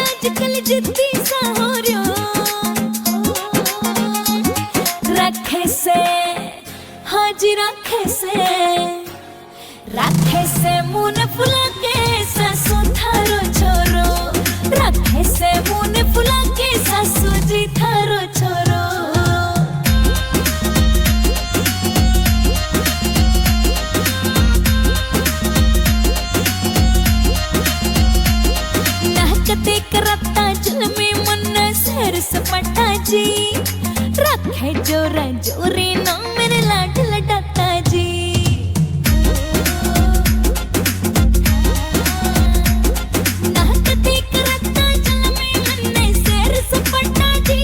आजकल जिद्दी सा हो रयो रखे से हाजी रखे से मुन फुला के सासू थारो छोरो रखे से मुन फुला के सासू जी थारो छोरो नाहकते करता जुल्मी मुन्ना सैर सपटा जी रखे जोरा जोरी ना मेरे लाड लडाता जी नाहकते करता जुल्मी मुन्ना सैर सपटा जी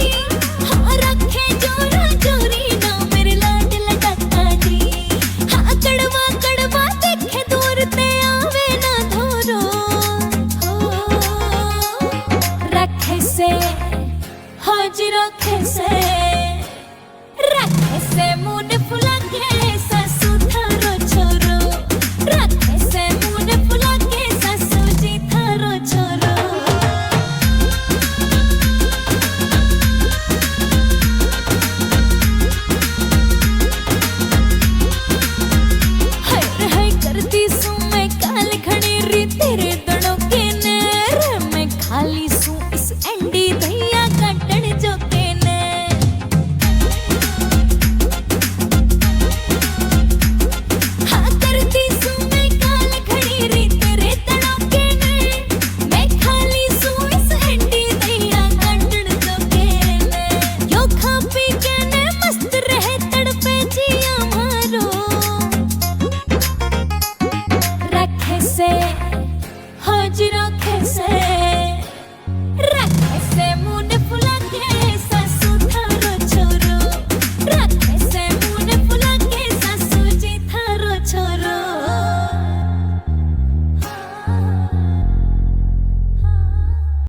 हाँ रखे जोरा जोरी ना मेरे लाड लडाता जी हाँ कड़वा कड़वा देखे दूर ते आवे ना धोरो रखे से हाजी रखे से मुन फुला के सासू थारो छोरो रखे से मुन फुला के सासू जी थारो छोरो हाय करती सू मैं काल खड़ी री तेरे दड़ों के नेर मैं खाली सू इस एंडी